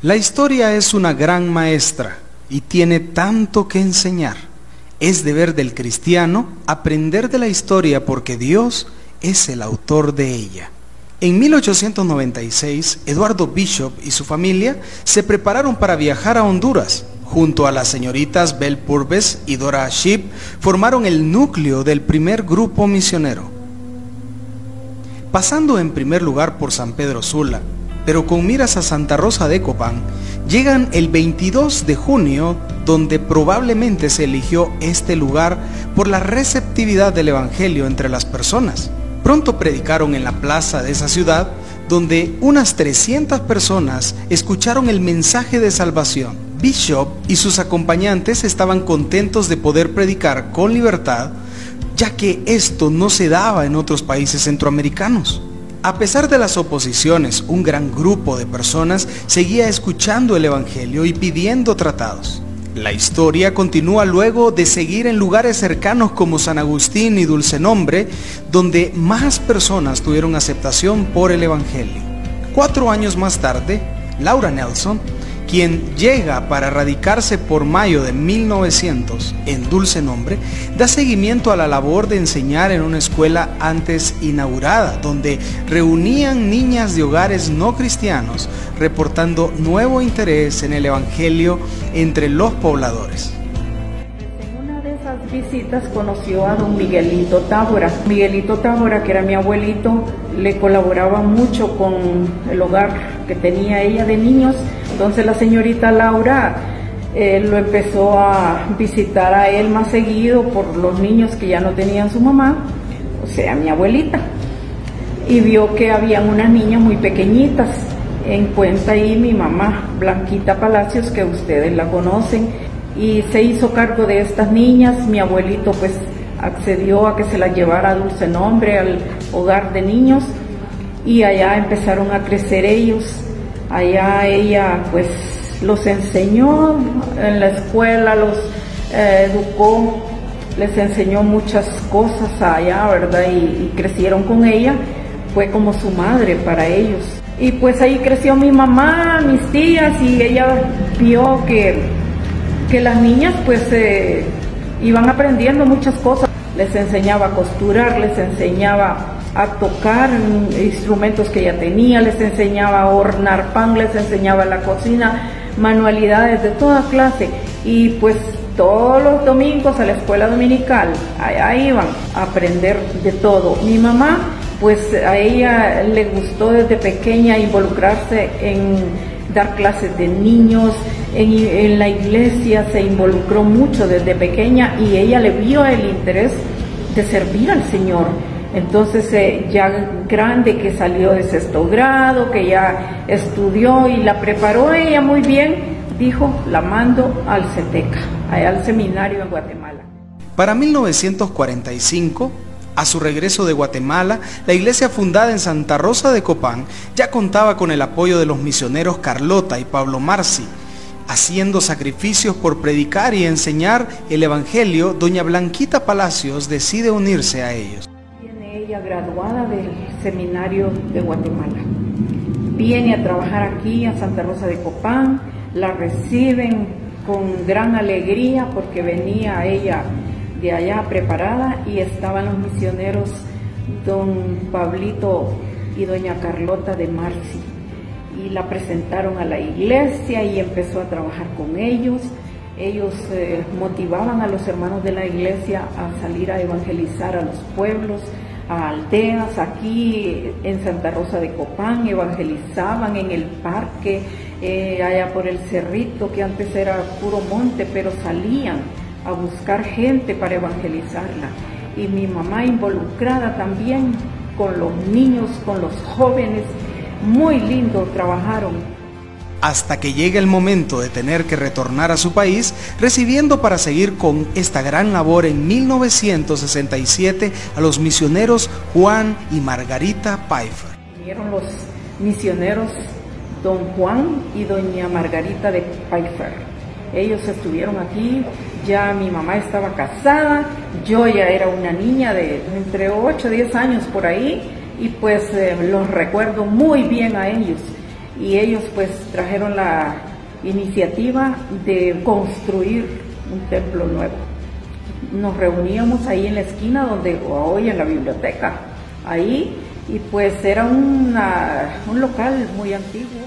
La historia es una gran maestra y tiene tanto que enseñar. Es deber del cristiano aprender de la historia porque Dios es el autor de ella. En 1896, Eduardo Bishop y su familia se prepararon para viajar a Honduras. Junto a las señoritas Bell Purves y Dora Sheep, formaron el núcleo del primer grupo misionero. Pasando en primer lugar por San Pedro Sula, pero con miras a Santa Rosa de Copán, llegan el 22 de junio, donde probablemente se eligió este lugar por la receptividad del Evangelio entre las personas. Pronto predicaron en la plaza de esa ciudad, donde unas 300 personas escucharon el mensaje de salvación. Bishop y sus acompañantes estaban contentos de poder predicar con libertad, ya que esto no se daba en otros países centroamericanos. A pesar de las oposiciones, un gran grupo de personas seguía escuchando el Evangelio y pidiendo tratados. La historia continúa luego de seguir en lugares cercanos como San Agustín y Dulce Nombre, donde más personas tuvieron aceptación por el Evangelio. 4 años más tarde, Laura Nelson, quien llega para radicarse por mayo de 1900 en Dulce Nombre, da seguimiento a la labor de enseñar en una escuela antes inaugurada, donde reunían niñas de hogares no cristianos, reportando nuevo interés en el Evangelio entre los pobladores. En una de esas visitas conoció a don Miguelito Tábora. Miguelito Tábora, que era mi abuelito, le colaboraba mucho con el hogar que tenía ella de niños. Entonces la señorita Laura lo empezó a visitar a él más seguido por los niños que ya no tenían su mamá, o sea, mi abuelita. Y vio que habían unas niñas muy pequeñitas. Encuentra ahí mi mamá, Blanquita Palacios, que ustedes la conocen, y se hizo cargo de estas niñas. Mi abuelito pues accedió a que se las llevara a Dulce Nombre, al hogar de niños, y allá empezaron a crecer ellos. Allá ella pues los enseñó en la escuela, los educó, les enseñó muchas cosas allá, ¿verdad? Y crecieron con ella, fue como su madre para ellos. Y pues ahí creció mi mamá, mis tías, y ella vio que las niñas pues iban aprendiendo muchas cosas. Les enseñaba a costurar, les enseñaba a tocar instrumentos que ella tenía, les enseñaba a hornear pan, les enseñaba la cocina, manualidades de toda clase. Y pues todos los domingos a la escuela dominical, allá iban a aprender de todo. Mi mamá, pues a ella le gustó desde pequeña involucrarse en dar clases de niños, en la iglesia se involucró mucho desde pequeña, y ella le vio el interés de servir al Señor. Entonces ya grande, que salió de 6º grado, que ya estudió y la preparó ella muy bien, dijo, la mando al CETECA, allá al seminario en Guatemala. Para 1945, a su regreso de Guatemala, la iglesia fundada en Santa Rosa de Copán ya contaba con el apoyo de los misioneros Carlota y Pablo Marci. Haciendo sacrificios por predicar y enseñar el Evangelio, doña Blanquita Palacios decide unirse a ellos. Viene ella graduada del seminario de Guatemala. Viene a trabajar aquí a Santa Rosa de Copán, la reciben con gran alegría porque venía ella de allá preparada, y estaban los misioneros don Pablito y doña Carlota de Marci, y la presentaron a la iglesia y empezó a trabajar con ellos. Ellos motivaban a los hermanos de la iglesia a salir a evangelizar a los pueblos, a aldeas. Aquí en Santa Rosa de Copán evangelizaban en el parque, allá por el cerrito, que antes era puro monte, pero salían a buscar gente para evangelizarla. Y mi mamá involucrada también con los niños, con los jóvenes, muy lindo trabajaron. Hasta que llega el momento de tener que retornar a su país, recibiendo para seguir con esta gran labor en 1967 a los misioneros Juan y Margarita Pfeiffer. Vinieron los misioneros don Juan y doña Margarita de Pfeiffer. Ellos estuvieron aquí, ya mi mamá estaba casada, yo ya era una niña de entre 8 y 10 años por ahí, y pues los recuerdo muy bien a ellos. y ellos pues trajeron la iniciativa de construir un templo nuevo. Nos reuníamos ahí en la esquina donde hoy en la biblioteca, ahí, y pues era un local muy antiguo.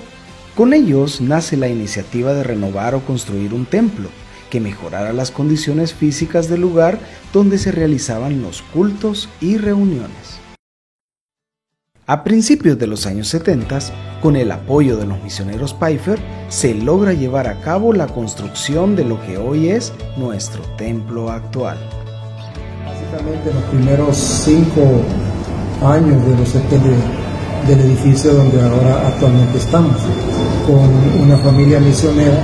Con ellos nace la iniciativa de renovar o construir un templo que mejorara las condiciones físicas del lugar donde se realizaban los cultos y reuniones. A principios de los años 70, con el apoyo de los misioneros Pfeiffer, se logra llevar a cabo la construcción de lo que hoy es nuestro templo actual. Básicamente los primeros 5 años del edificio donde ahora actualmente estamos, con una familia misionera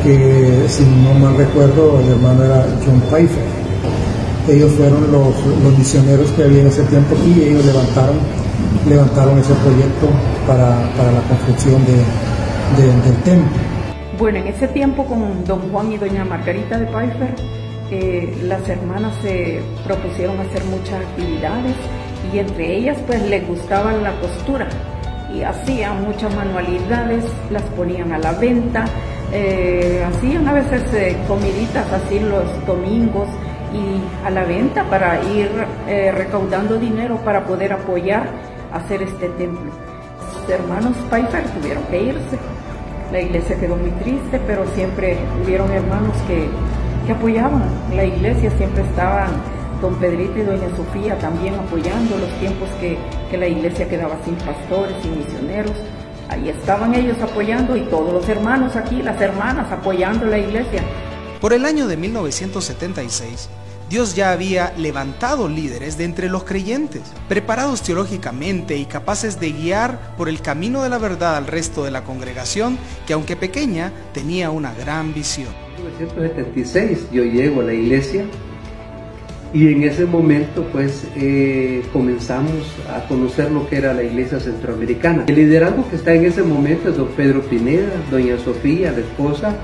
que, si no mal recuerdo, el hermano era John Pfeiffer. Ellos fueron los misioneros que había en ese tiempo aquí, y ellos levantaron ese proyecto para la construcción del templo. Bueno, en ese tiempo con don Juan y doña Margarita de Pfeiffer, las hermanas se propusieron hacer muchas actividades, y entre ellas pues les gustaba la costura y hacían muchas manualidades, las ponían a la venta, hacían a veces comiditas así los domingos y a la venta para ir recaudando dinero para poder apoyar a hacer este templo. Los hermanos Pfeiffer tuvieron que irse, la iglesia quedó muy triste, pero siempre hubieron hermanos que apoyaban la iglesia, siempre estaban don Pedrito y doña Sofía también apoyando los tiempos que la iglesia quedaba sin pastores y misioneros. Ahí estaban ellos apoyando, y todos los hermanos aquí, las hermanas apoyando la iglesia. Por el año de 1976, Dios ya había levantado líderes de entre los creyentes, preparados teológicamente y capaces de guiar por el camino de la verdad al resto de la congregación, que aunque pequeña, tenía una gran visión. En 1976 yo llego a la iglesia, y en ese momento pues comenzamos a conocer lo que era la iglesia centroamericana. El liderazgo que está en ese momento es don Pedro Pineda, doña Sofía, la esposa,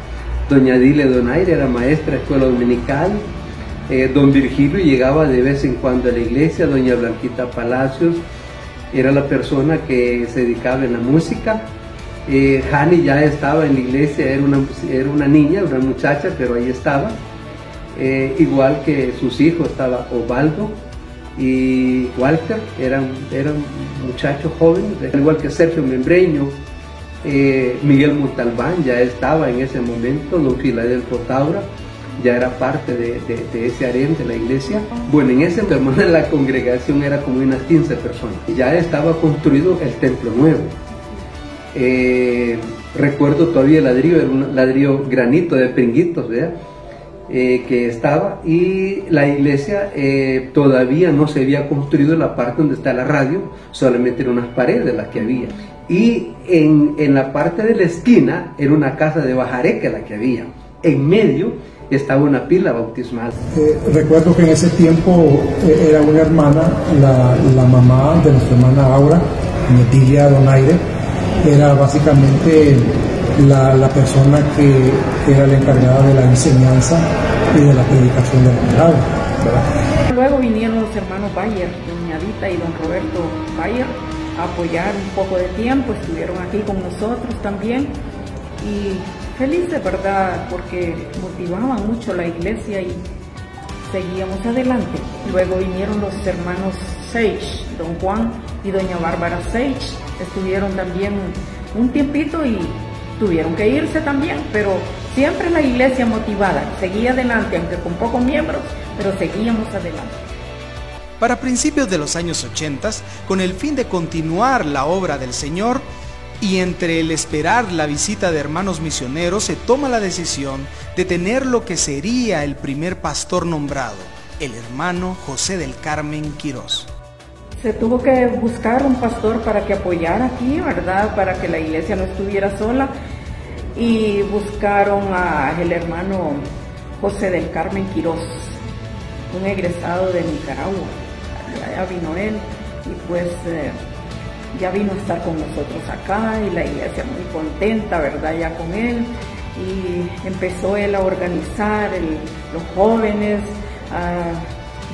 doña Dile Donaire, era maestra de escuela dominical, don Virgilio llegaba de vez en cuando a la iglesia, doña Blanquita Palacios era la persona que se dedicaba en la música, Jani ya estaba en la iglesia, era una niña, una muchacha, pero ahí estaba. Igual que sus hijos, estaba Osvaldo y Walter, eran muchachos jóvenes, al igual que Sergio Membreño, Miguel Montalbán ya estaba en ese momento, don Filadelfo Taura ya era parte de ese harén de la iglesia. Bueno, en ese momento la congregación era como unas 15 personas, ya estaba construido el templo nuevo. Recuerdo todavía el ladrillo, era un ladrillo granito de pringuitos, ¿verdad? Que estaba, y la iglesia todavía no se había construido la parte donde está la radio, solamente eran unas paredes las que había, y en la parte de la esquina era una casa de bajareque la que había, en medio estaba una pila bautismal. Recuerdo que en ese tiempo era una hermana, la mamá de nuestra hermana Aura, Netilia Donaire, era básicamente la persona que era la encargada de la enseñanza y de la predicación de la palabra, ¿verdad? Luego vinieron los hermanos Bayer, doña Adita y don Roberto Bayer, a apoyar un poco de tiempo, estuvieron aquí con nosotros también, y felices, ¿verdad? Porque motivaban mucho la iglesia y seguíamos adelante. Luego vinieron los hermanos Sage, don Juan y doña Bárbara Sage, estuvieron también un tiempito y tuvieron que irse también, pero siempre la iglesia motivada, seguía adelante, aunque con pocos miembros, pero seguíamos adelante. Para principios de los años 80, con el fin de continuar la obra del Señor, y entre el esperar la visita de hermanos misioneros, se toma la decisión de tener lo que sería el primer pastor nombrado, el hermano José del Carmen Quirós. Se tuvo que buscar un pastor para que apoyara aquí, ¿verdad? Para que la iglesia no estuviera sola. Y buscaron al hermano José del Carmen Quirós, un egresado de Nicaragua. Ya vino él y pues ya vino a estar con nosotros acá, y la iglesia muy contenta, ¿verdad? Ya con él. Y empezó él a organizar los jóvenes, a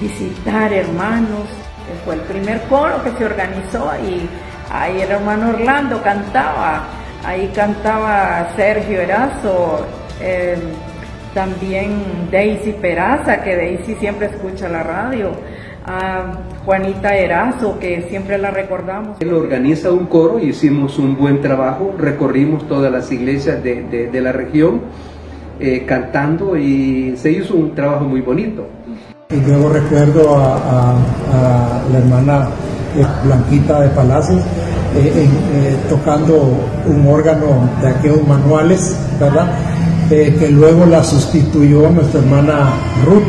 visitar hermanos. Fue el primer coro que se organizó, y Ahí el hermano Orlando cantaba, ahí cantaba Sergio Erazo, también Daisy Peraza, que Daisy siempre escucha la radio, a Juanita Erazo, que siempre la recordamos. Él organiza un coro y hicimos un buen trabajo, recorrimos todas las iglesias de la región cantando, y se hizo un trabajo muy bonito. Y luego recuerdo a la hermana Blanquita de Palacios tocando un órgano de aquellos manuales, ¿verdad? Que luego la sustituyó nuestra hermana Ruth,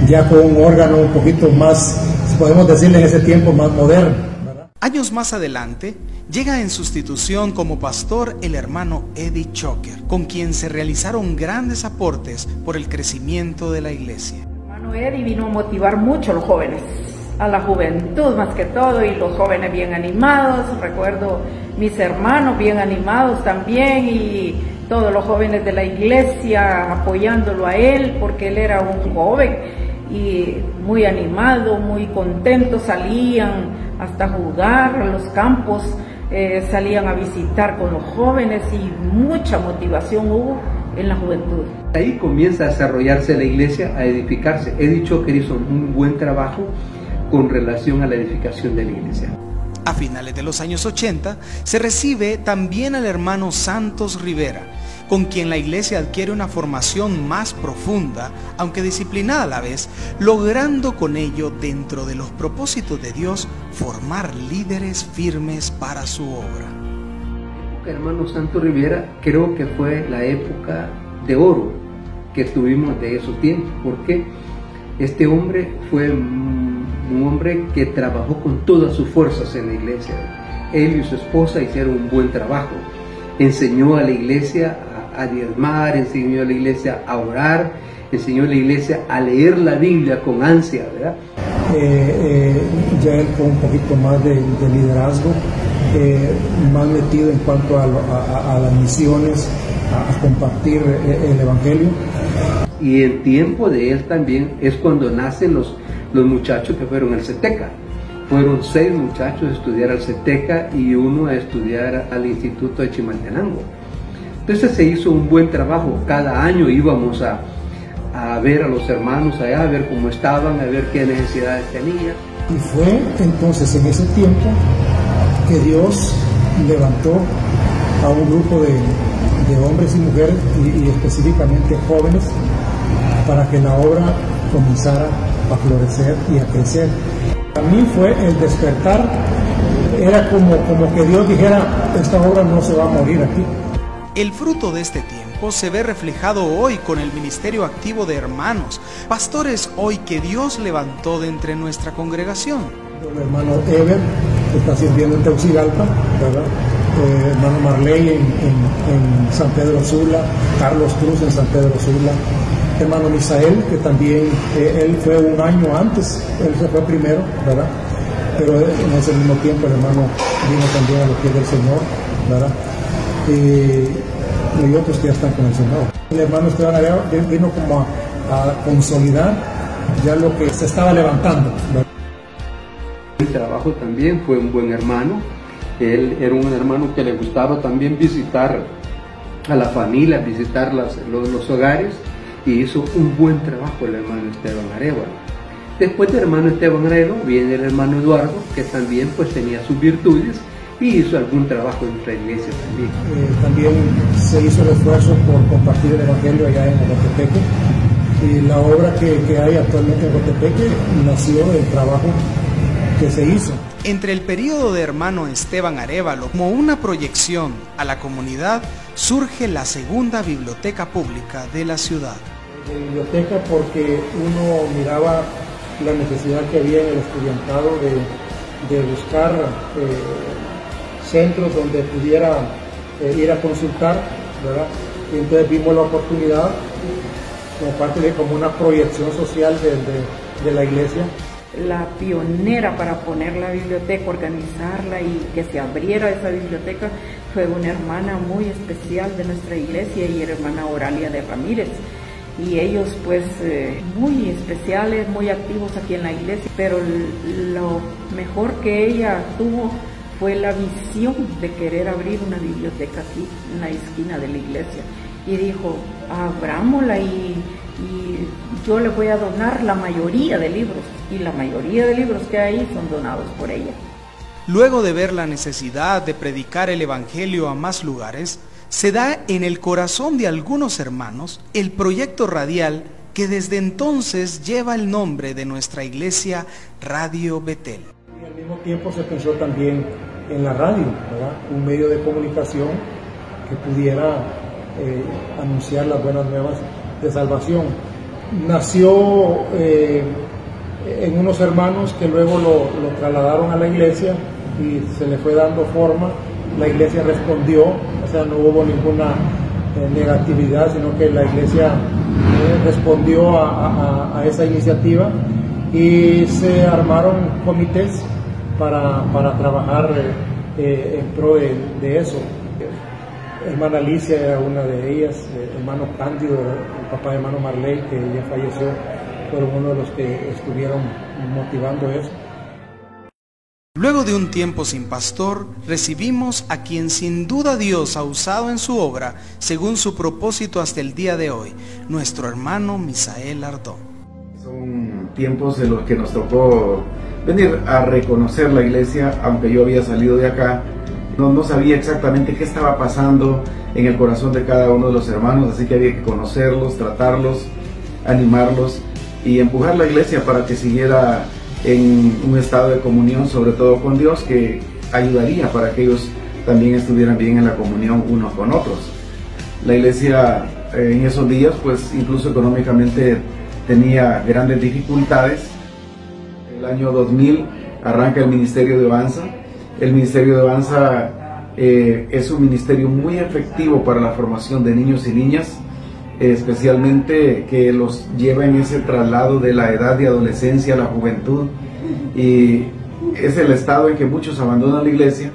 ya con un órgano un poquito más, podemos decirle en ese tiempo, más moderno, ¿verdad? Años más adelante, llega en sustitución como pastor el hermano Eddie Choker, con quien se realizaron grandes aportes por el crecimiento de la iglesia. El hermano Eddie vino a motivar mucho a los jóvenes, a la juventud más que todo, y los jóvenes bien animados. Recuerdo mis hermanos bien animados también, y todos los jóvenes de la iglesia apoyándolo a él, porque él era un joven y muy animado, muy contento. Salían hasta jugar a los campos, salían a visitar con los jóvenes, y mucha motivación hubo en la juventud. Ahí comienza a desarrollarse la iglesia, a edificarse. He dicho que hizo un buen trabajo con relación a la edificación de la iglesia. A finales de los años 80 se recibe también al hermano Santos Rivera, con quien la iglesia adquiere una formación más profunda, aunque disciplinada a la vez, logrando con ello, dentro de los propósitos de Dios, formar líderes firmes para su obra. Hermano Santos Rivera, creo que fue la época de oro que tuvimos de esos tiempos, porque este hombre fue un hombre que trabajó con todas sus fuerzas en la iglesia. Él y su esposa hicieron un buen trabajo. Enseñó a la iglesia a diezmar, enseñó a la iglesia a orar, enseñó a la iglesia a leer la Biblia con ansia, ¿verdad? Ya él con un poquito más de liderazgo, más metido en cuanto a las misiones, a compartir el evangelio. Y el tiempo de él también es cuando nacen los muchachos que fueron al CETECA. Fueron 6 muchachos a estudiar al CETECA y 1 a estudiar al Instituto de Chimaltenango. Entonces se hizo un buen trabajo. Cada año íbamos a ver a los hermanos allá, a ver cómo estaban, a ver qué necesidades tenían. Y fue entonces en ese tiempo que Dios levantó a un grupo de hombres y mujeres, y específicamente jóvenes, para que la obra comenzara a florecer y a crecer. A mí fue el despertar, era como que Dios dijera, esta obra no se va a morir aquí. El fruto de este tiempo se ve reflejado hoy con el ministerio activo de hermanos, pastores hoy que Dios levantó de entre nuestra congregación. El hermano Ever, que está sirviendo en Tegucigalpa, ¿verdad? Hermano Marley en San Pedro Sula, Carlos Cruz en San Pedro Sula, hermano Misael, que también él fue un año antes, él se fue primero, ¿verdad? Pero en ese mismo tiempo el hermano vino también a los pies del Señor, ¿verdad? Y otros que ya están con el Señor. El hermano Esteban Areva vino como a consolidar ya lo que se estaba levantando, ¿verdad? El trabajo también fue un buen hermano. Él era un hermano que le gustaba también visitar a la familia, visitar los hogares, y hizo un buen trabajo el hermano Esteban Areva. Después del hermano Esteban Areva viene el hermano Eduardo, que también pues tenía sus virtudes y hizo algún trabajo en nuestra iglesia también. También se hizo el esfuerzo por compartir el evangelio allá en Ocotepeque, y la obra que hay actualmente en Ocotepeque nació del trabajo que se hizo. Entre el periodo de hermano Esteban Arévalo, como una proyección a la comunidad, surge la segunda biblioteca pública de la ciudad. De biblioteca porque uno miraba la necesidad que había en el estudiantado de buscar centros donde pudiera ir a consultar, ¿verdad? Y entonces vimos la oportunidad como parte de como una proyección social de la iglesia. La pionera para poner la biblioteca, organizarla y que se abriera esa biblioteca fue una hermana muy especial de nuestra iglesia, y hermana Oralia de Ramírez. Y ellos pues muy especiales, muy activos aquí en la iglesia, pero lo mejor que ella tuvo fue la visión de querer abrir una biblioteca aquí en la esquina de la iglesia. Y dijo, abrámosla y yo le voy a donar la mayoría de libros. Y la mayoría de libros que hay son donados por ella. Luego de ver la necesidad de predicar el evangelio a más lugares, se da en el corazón de algunos hermanos el proyecto radial que desde entonces lleva el nombre de nuestra iglesia, Radio Betel. Y al mismo tiempo se pensó también en la radio, ¿verdad? Un medio de comunicación que pudiera anunciar las buenas nuevas de salvación. Nació en unos hermanos que luego lo trasladaron a la iglesia y se le fue dando forma. La iglesia respondió, o sea, no hubo ninguna negatividad, sino que la iglesia respondió a esa iniciativa y se armaron comités para trabajar en pro de eso. Hermana Alicia era una de ellas, hermano Cándido, el papá de hermano Marley, que ya falleció, fueron uno de los que estuvieron motivando eso. Luego de un tiempo sin pastor, recibimos a quien sin duda Dios ha usado en su obra, según su propósito hasta el día de hoy, nuestro hermano Misael Ardón. Son tiempos en los que nos tocó venir a reconocer la iglesia, aunque yo había salido de acá. No sabía exactamente qué estaba pasando en el corazón de cada uno de los hermanos, así que había que conocerlos, tratarlos, animarlos y empujar la iglesia para que siguiera en un estado de comunión, sobre todo con Dios, que ayudaría para que ellos también estuvieran bien en la comunión unos con otros. La iglesia en esos días, pues incluso económicamente tenía grandes dificultades. El año 2000 arranca el Ministerio de Avanza. El Ministerio de Avanza es un ministerio muy efectivo para la formación de niños y niñas, especialmente que los lleva en ese traslado de la edad de adolescencia a la juventud, y es el estado en que muchos abandonan la iglesia,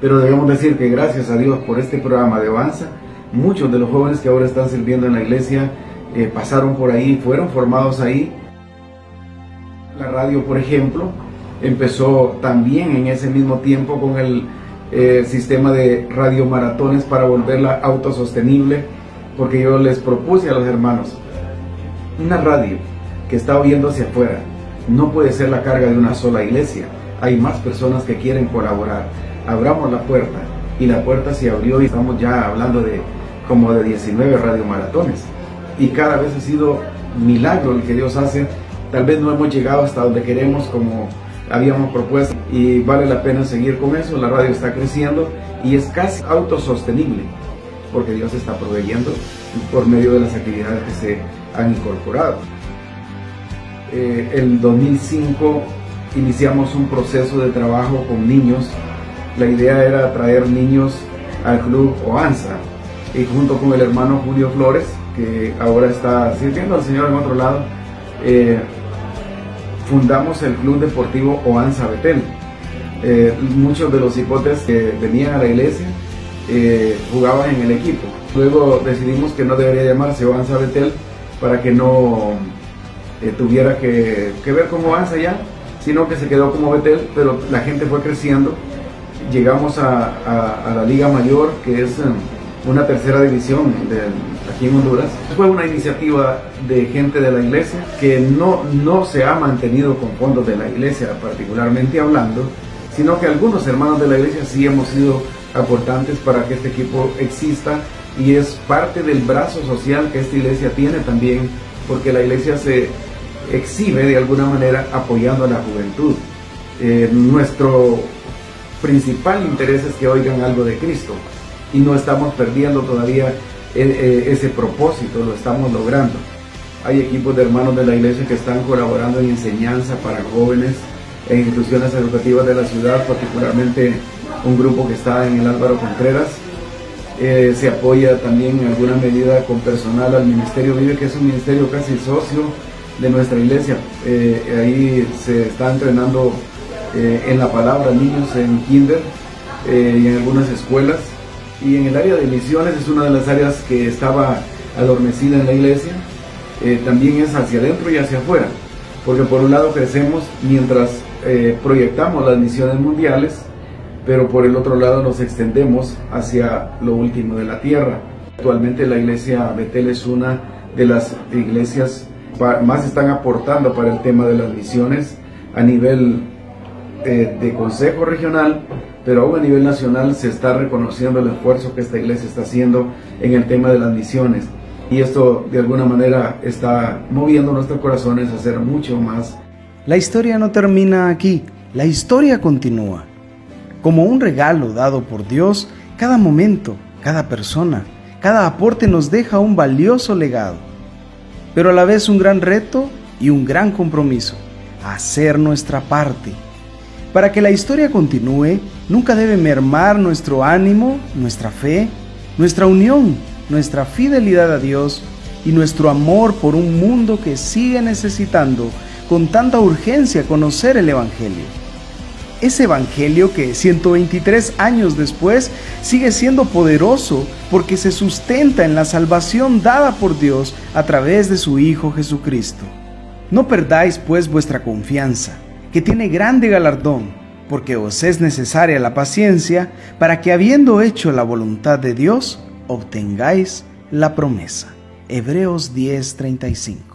pero debemos decir que gracias a Dios por este programa de Avanza, muchos de los jóvenes que ahora están sirviendo en la iglesia pasaron por ahí, fueron formados ahí. La radio, por ejemplo, empezó también en ese mismo tiempo con el sistema de radiomaratones para volverla autosostenible, porque yo les propuse a los hermanos, una radio que está oyendo hacia afuera no puede ser la carga de una sola iglesia, hay más personas que quieren colaborar, abramos la puerta, y la puerta se abrió y estamos ya hablando de como de 19 radiomaratones, y cada vez ha sido milagro el que Dios hace. Tal vez no hemos llegado hasta donde queremos como habíamos propuesto, y vale la pena seguir con eso. La radio está creciendo y es casi autosostenible porque Dios está proveyendo por medio de las actividades que se han incorporado. El 2005 iniciamos un proceso de trabajo con niños. La idea era traer niños al Club Oanza, y junto con el hermano Julio Flores, que ahora está sirviendo al Señor en otro lado, fundamos el Club Deportivo Oanza Betel. Muchos de los hipotes que venían a la iglesia jugaban en el equipo. Luego decidimos que no debería llamarse Oanza Betel para que no tuviera que ver con Oanza ya, sino que se quedó como Betel, pero la gente fue creciendo. Llegamos a la Liga Mayor, que es una tercera división aquí en Honduras. Fue una iniciativa de gente de la iglesia que no se ha mantenido con fondos de la iglesia particularmente hablando, sino que algunos hermanos de la iglesia sí hemos sido aportantes para que este equipo exista, y es parte del brazo social que esta iglesia tiene también, porque la iglesia se exhibe de alguna manera apoyando a la juventud. Nuestro principal interés es que oigan algo de Cristo, y no estamos perdiendo todavía ese propósito, lo estamos logrando. Hay equipos de hermanos de la iglesia que están colaborando en enseñanza para jóvenes en instituciones educativas de la ciudad, particularmente un grupo que está en el Álvaro Contreras. Se apoya también en alguna medida con personal al Ministerio Vive, que es un ministerio casi socio de nuestra iglesia. Ahí se está entrenando en la palabra niños en kinder y en algunas escuelas. Y en el área de misiones es una de las áreas que estaba adormecida en la iglesia. También es hacia adentro y hacia afuera, porque por un lado crecemos mientras proyectamos las misiones mundiales, pero por el otro lado nos extendemos hacia lo último de la tierra. Actualmente la iglesia Betel es una de las iglesias más están aportando para el tema de las misiones a nivel de consejo regional, pero aún a nivel nacional se está reconociendo el esfuerzo que esta iglesia está haciendo en el tema de las misiones, y esto de alguna manera está moviendo nuestros corazones a hacer mucho más. La historia no termina aquí, la historia continúa. Como un regalo dado por Dios, cada momento, cada persona, cada aporte nos deja un valioso legado, pero a la vez un gran reto y un gran compromiso: hacer nuestra parte. Para que la historia continúe, nunca debe mermar nuestro ánimo, nuestra fe, nuestra unión, nuestra fidelidad a Dios y nuestro amor por un mundo que sigue necesitando con tanta urgencia conocer el Evangelio. Ese Evangelio que 123 años después sigue siendo poderoso porque se sustenta en la salvación dada por Dios a través de su Hijo Jesucristo. No perdáis pues vuestra confianza, que tiene grande galardón, porque os es necesaria la paciencia para que, habiendo hecho la voluntad de Dios, obtengáis la promesa. Hebreos 10:35.